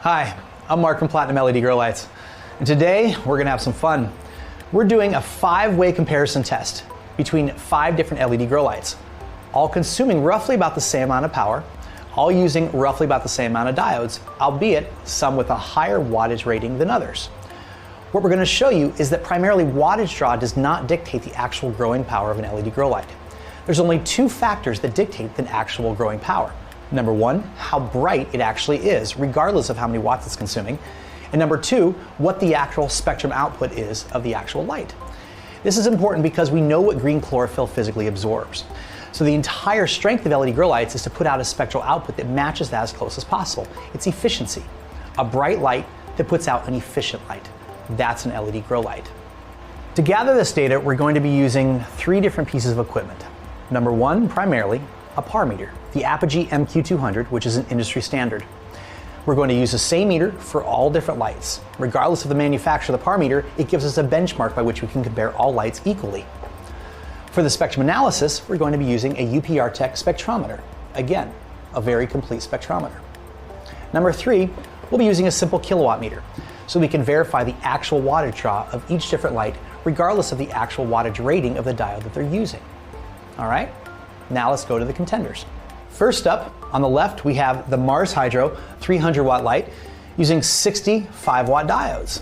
Hi, I'm Mark from Platinum LED Grow Lights, and today we're gonna have some fun. We're doing a 5-way comparison test between 5 different LED grow lights, all consuming roughly about the same amount of power, all using roughly about the same amount of diodes, albeit some with a higher wattage rating than others. What we're gonna show you is that primarily wattage draw does not dictate the actual growing power of an LED grow light. There's only 2 factors that dictate the actual growing power. Number 1, how bright it actually is, regardless of how many watts it's consuming. And number 2, what the actual spectrum output is of the actual light. This is important because we know what green chlorophyll physically absorbs. So the entire strength of LED grow lights is to put out a spectral output that matches that as close as possible. It's efficiency. A bright light that puts out an efficient light. That's an LED grow light. To gather this data, we're going to be using 3 different pieces of equipment. Number 1, primarily, a par meter, the Apogee MQ200, which is an industry standard. We're going to use the same meter for all different lights. Regardless of the manufacturer of the par meter, it gives us a benchmark by which we can compare all lights equally. For the spectrum analysis, we're going to be using a UPR Tech spectrometer. Again, a very complete spectrometer. Number 3, we'll be using a simple kilowatt meter, so we can verify the actual wattage draw of each different light, regardless of the actual wattage rating of the diode that they're using. All right? Now let's go to the contenders. First up, on the left, we have the Mars Hydro 300 watt light using 60 5-watt diodes.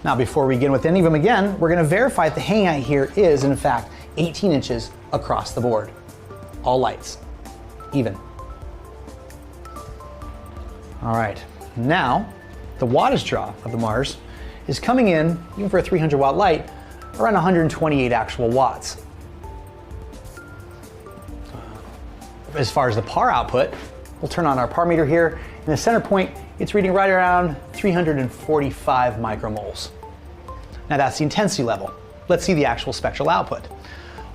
Now before we begin with any of them again, we're gonna verify that the hang height here is in fact 18 inches across the board. All lights, even. All right, now the wattage draw of the Mars is coming in, even for a 300 watt light, around 128 actual watts. As far as the par output, we'll turn on our par meter here. In the center point, it's reading right around 345 micromoles. Now that's the intensity level. Let's see the actual spectral output.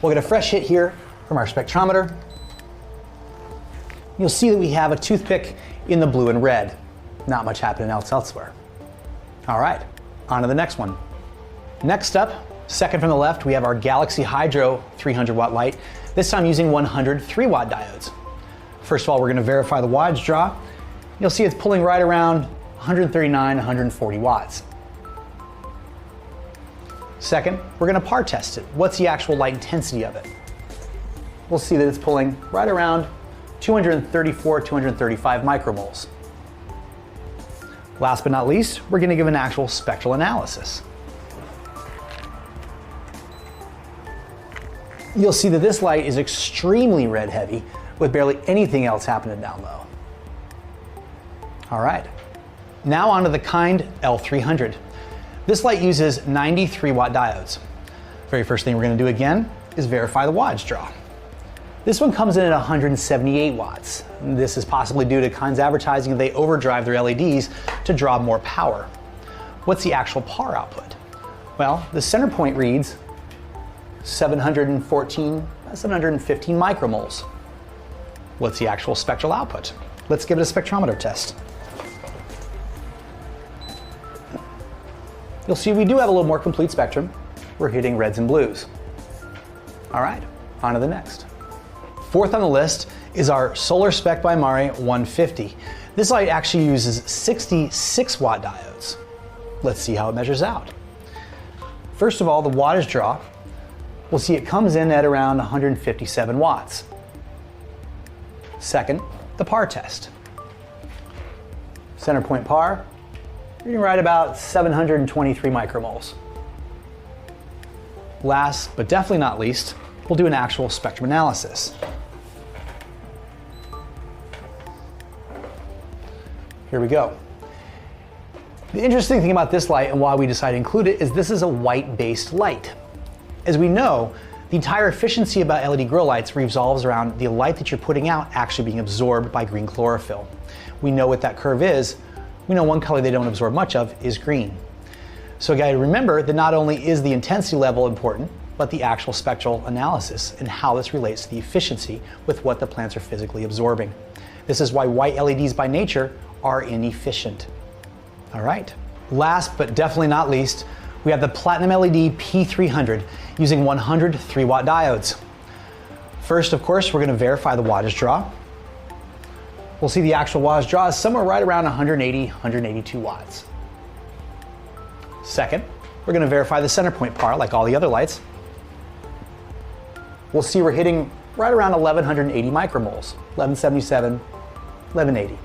We'll get a fresh hit here from our spectrometer. You'll see that we have a toothpick in the blue and red. Not much happening else elsewhere. All right, on to the next one. Next up, second from the left, we have our Galaxy Hydro 300 watt light, this time using 103 watt diodes. First of all, we're going to verify the wattage draw. You'll see it's pulling right around 139, 140 watts. Second, we're going to par test it. What's the actual light intensity of it? We'll see that it's pulling right around 234, 235 micromoles. Last but not least, we're going to give an actual spectral analysis. You'll see that this light is extremely red heavy with barely anything else happening down low. All right, now onto the Kind L300. This light uses 93 watt diodes. Very first thing we're gonna do again is verify the wattage draw. This one comes in at 178 watts. This is possibly due to Kind's advertising that they overdrive their LEDs to draw more power. What's the actual par output? Well, the center point reads 715 micromoles. What's the actual spectral output? Let's give it a spectrometer test. You'll see we do have a little more complete spectrum. We're hitting reds and blues. All right, on to the next. Fourth on the list is our Solar Spec by Mari 150. This light actually uses 66 watt diodes. Let's see how it measures out. First of all, the wattage draw, we'll see it comes in at around 157 watts. Second, the par test. Center point par, reading right about 723 micromoles. Last, but definitely not least, we'll do an actual spectrum analysis. Here we go. The interesting thing about this light and why we decided to include it is this is a white-based light. As we know, the entire efficiency about LED grow lights revolves around the light that you're putting out actually being absorbed by green chlorophyll. We know what that curve is. We know one color they don't absorb much of is green. So you gotta remember that not only is the intensity level important, but the actual spectral analysis and how this relates to the efficiency with what the plants are physically absorbing. This is why white LEDs by nature are inefficient. All right, last but definitely not least, we have the Platinum LED P300 using 103 watt diodes. First, of course, we're going to verify the wattage draw. We'll see the actual wattage draw is somewhere right around 180, 182 watts. Second, we're going to verify the center point par like all the other lights. We'll see we're hitting right around 1180 micromoles, 1177, 1180.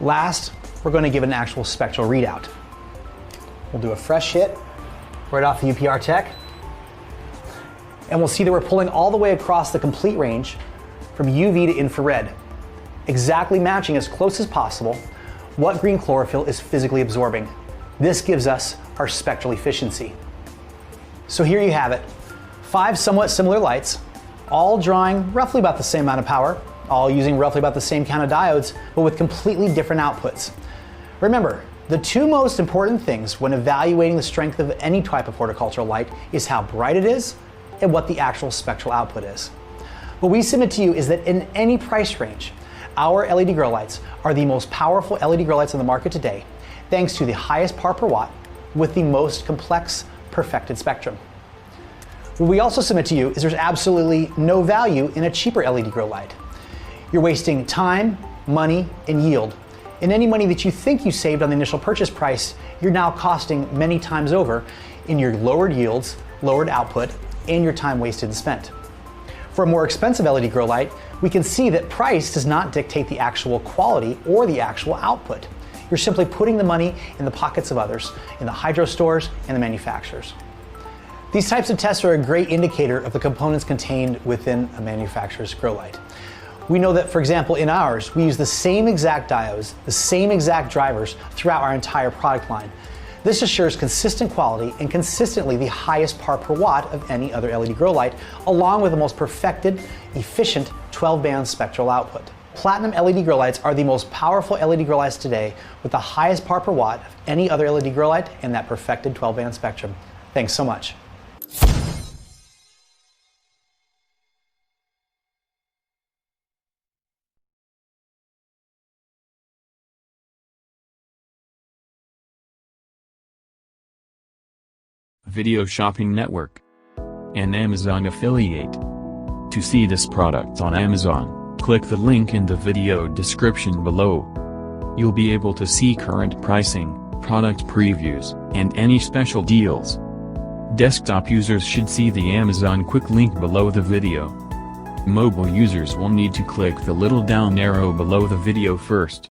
Last, we're going to give an actual spectral readout. We'll do a fresh hit right off the UPR Tech, and we'll see that we're pulling all the way across the complete range from UV to infrared, exactly matching as close as possible what green chlorophyll is physically absorbing. This gives us our spectral efficiency. So here you have it, 5 somewhat similar lights, all drawing roughly about the same amount of power, all using roughly about the same count of diodes, but with completely different outputs. Remember, the 2 most important things when evaluating the strength of any type of horticultural light is how bright it is and what the actual spectral output is. What we submit to you is that in any price range, our LED grow lights are the most powerful LED grow lights on the market today, thanks to the highest par per watt with the most complex perfected spectrum. What we also submit to you is there's absolutely no value in a cheaper LED grow light. You're wasting time, money, and yield. And any money that you think you saved on the initial purchase price, you're now costing many times over in your lowered yields, lowered output, and your time wasted and spent. For a more expensive LED grow light, we can see that price does not dictate the actual quality or the actual output. You're simply putting the money in the pockets of others, in the hydro stores and the manufacturers. These types of tests are a great indicator of the components contained within a manufacturer's grow light. We know that, for example, in ours, we use the same exact diodes, the same exact drivers throughout our entire product line. This assures consistent quality and consistently the highest par per watt of any other LED grow light, along with the most perfected, efficient 12-band spectral output. Platinum LED grow lights are the most powerful LED grow lights today with the highest par per watt of any other LED grow light and that perfected 12-band spectrum. Thanks so much. Video Shopping Network, an Amazon affiliate. To see this product on Amazon, click the link in the video description below. You'll be able to see current pricing, product previews, and any special deals. Desktop users should see the Amazon quick link below the video. Mobile users will need to click the little down arrow below the video first.